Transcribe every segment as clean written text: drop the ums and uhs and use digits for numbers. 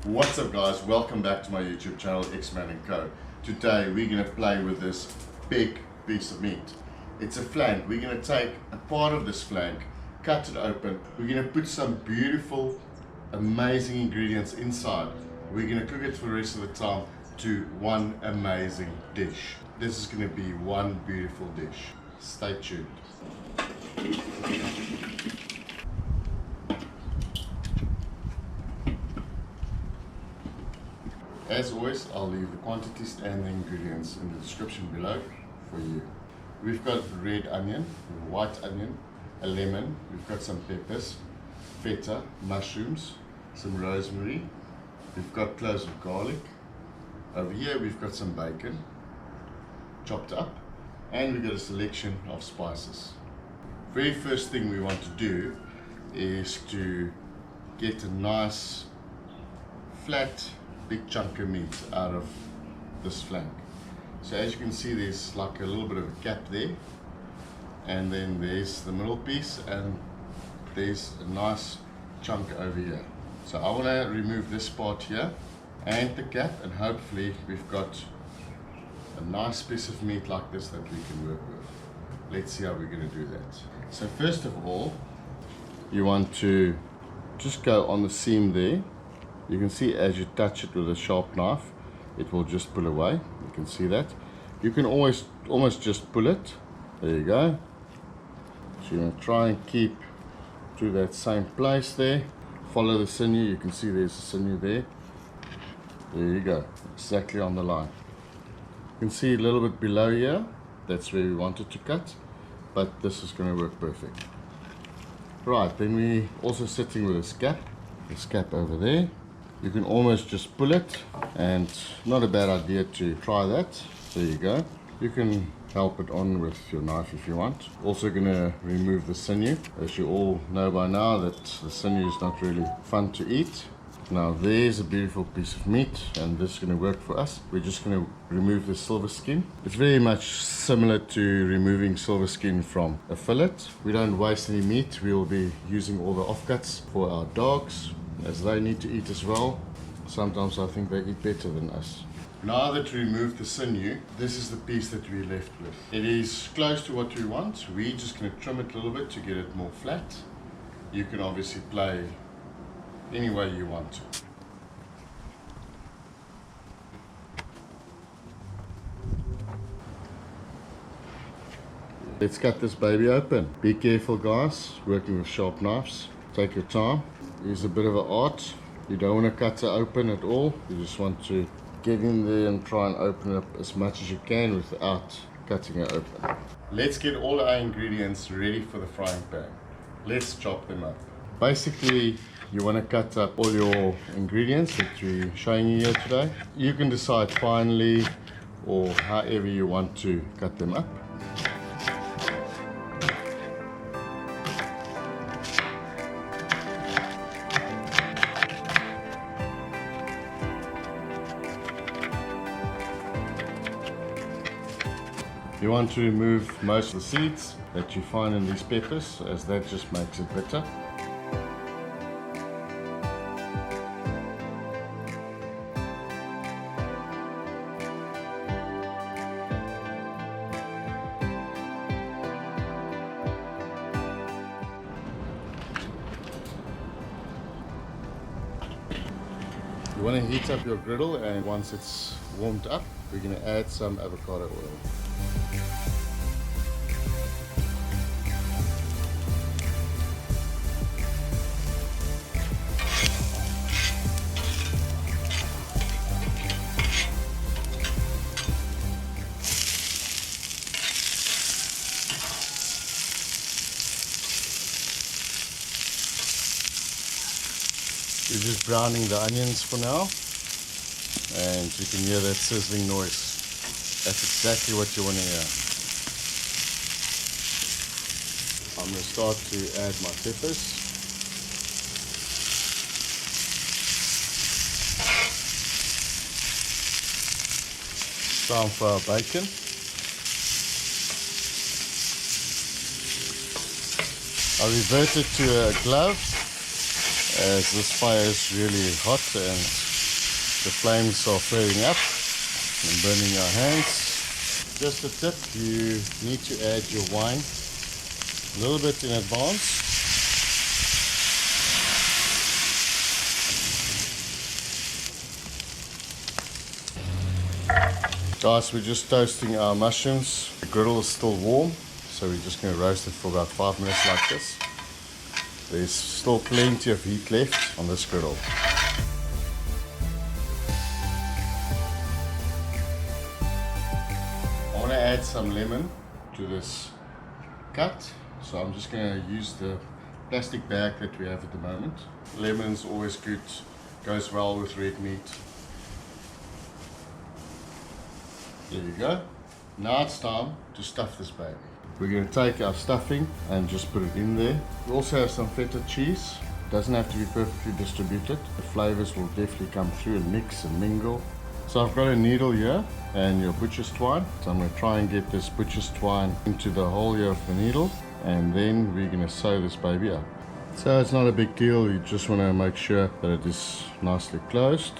What's up guys, welcome back to my YouTube channel Xman Co. Today we're going to play with this big piece of meat. It's a flank. We're going to take a part of this flank, cut it open. We're going to put some beautiful, amazing ingredients inside. We're going to cook it for the rest of the time to one amazing dish. This is going to be one beautiful dish. Stay tuned. As always, I'll leave the quantities and the ingredients in the description below for you. We've got red onion, white onion, a lemon, we've got some peppers, feta, mushrooms, some rosemary, we've got cloves of garlic. Over here we've got some bacon, chopped up, and we've got a selection of spices. Very first thing we want to do is to get a nice flat big chunk of meat out of this flank. So as you can see, there's like a little bit of a gap there, and then there's the middle piece, and there's a nice chunk over here. So I want to remove this part here and the gap, and hopefully we've got a nice piece of meat like this that we can work with. Let's see how we're going to do that. So first of all, you want to just go on the seam there. You can see as you touch it with a sharp knife, it will just pull away. You can see that. You can always almost just pull it. There you go. So you're going to try and keep to that same place there. Follow the sinew. You can see there's a sinew there. There you go. Exactly on the line. You can see a little bit below here. That's where we wanted to cut. But this is going to work perfect. Right, then we also sitting with a scap. The scap over there. You can almost just pull it, and not a bad idea to try that. There you go. You can help it on with your knife if you want. Also going to remove the sinew. As you all know by now that the sinew is not really fun to eat. Now there's a beautiful piece of meat, and this is going to work for us. We're just going to remove the silver skin. It's very much similar to removing silver skin from a fillet. We don't waste any meat. We will be using all the offcuts for our dogs, as they need to eat as well. Sometimes I think they eat better than us. Now that we removed the sinew, this is the piece that we're left with. It is close to what we want. We're just going to trim it a little bit to get it more flat. You can obviously play any way you want to. Let's cut this baby open. Be careful guys, working with sharp knives. Take your time. It's a bit of an art. You don't want to cut it open at all. You just want to get in there and try and open it up as much as you can without cutting it open. Let's get all our ingredients ready for the frying pan. Let's chop them up. Basically, you want to cut up all your ingredients that we're showing you here today. You can decide finely or however you want to cut them up. You want to remove most of the seeds that you find in these peppers, as that just makes it bitter. You want to heat up your griddle, and once it's warmed up, we're going to add some avocado oil. We're just browning the onions for now, and you can hear that sizzling noise. That's exactly what you want to hear. I'm going to start to add my peppers. Time for our bacon. I reverted to a glove as this fire is really hot and The flames are flaring up and burning our hands. Just a tip, you need to add your wine a little bit in advance. Guys, we're just toasting our mushrooms. The griddle is still warm, so we're just going to roast it for about 5 minutes like this. There's still plenty of heat left on this griddle. I want to add some lemon to this cut, so I'm just going to use the plastic bag that we have at the moment. Lemon's always good, goes well with red meat. There you go. Now it's time to stuff this baby. We're going to take our stuffing and just put it in there. We also have some feta cheese. It doesn't have to be perfectly distributed. The flavors will definitely come through and mix and mingle. So I've got a needle here and your butcher's twine. So I'm going to try and get this butcher's twine into the hole here of the needle, and then we're going to sew this baby up. So it's not a big deal, you just want to make sure that it is nicely closed.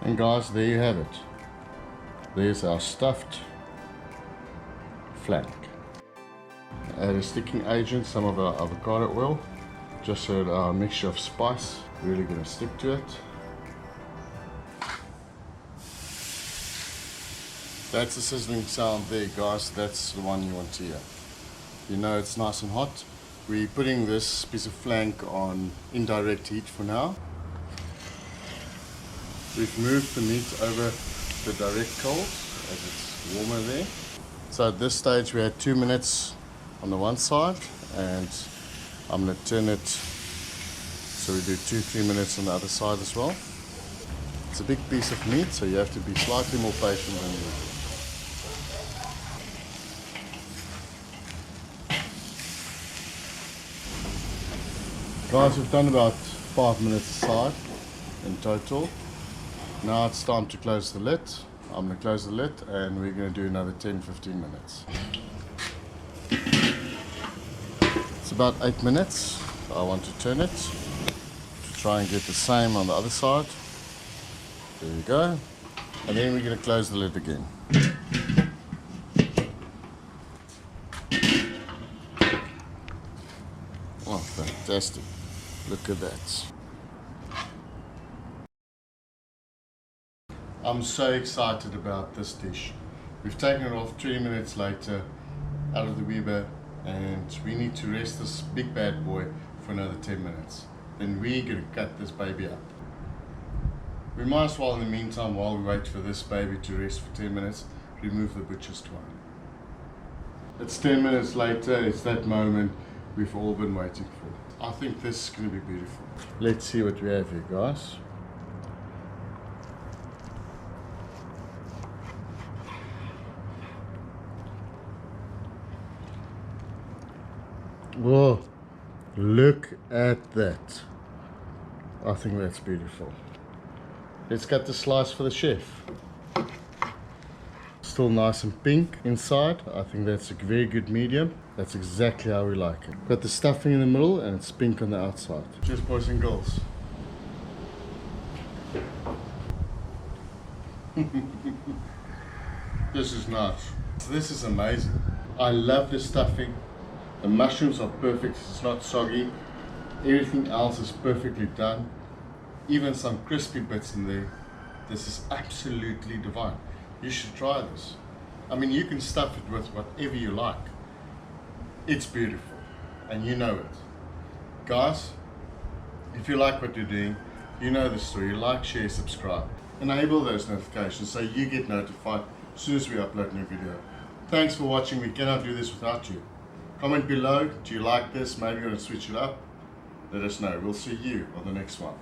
And guys, there you have it. There's our stuffed flank. Add a sticking agent, some of our avocado oil, just so that our mixture of spice really going to stick to it. That's the sizzling sound there, guys. That's the one you want to hear. You know it's nice and hot. We're putting this piece of flank on indirect heat for now. We've moved the meat over the direct coals as it's warmer there. So at this stage we had 2 minutes on the one side, and I'm going to turn it so we do 2-3 minutes on the other side as well. It's a big piece of meat, so you have to be slightly more patient than usual. Guys, we've done about 5 minutes aside in total. Now it's time to close the lid. I'm going to close the lid and we're going to do another 10-15 minutes. It's about 8 minutes. I want to turn it to try and get the same on the other side. There you go. And then we're going to close the lid again. Oh, fantastic. Look at that. I'm so excited about this dish. We've taken it off 20 minutes later out of the Weber, and we need to rest this big bad boy for another 10 minutes. Then we're going to cut this baby up. We might as well, in the meantime, while we wait for this baby to rest for 10 minutes, remove the butcher's twine. It's 10 minutes later. It's that moment we've all been waiting for. I think this is going to be beautiful. Let's see what we have here, guys. Whoa, look at that. I think that's beautiful. Let's cut the slice for the chef. Still nice and pink inside. I think that's a very good medium. That's exactly how we like it. Got the stuffing in the middle and it's pink on the outside. Cheers, boys and girls. This is nice. This is amazing. I love the stuffing. The mushrooms are perfect, it's not soggy. Everything else is perfectly done. Even some crispy bits in there. This is absolutely divine. You should try this. I mean, you can stuff it with whatever you like. It's beautiful, and you know it. Guys, if you like what you're doing, you know the story. Like, share, subscribe. Enable those notifications so you get notified as soon as we upload a new video. Thanks for watching. We cannot do this without you. Comment below, do you like this? Maybe you want to switch it up? Let us know. We'll see you on the next one.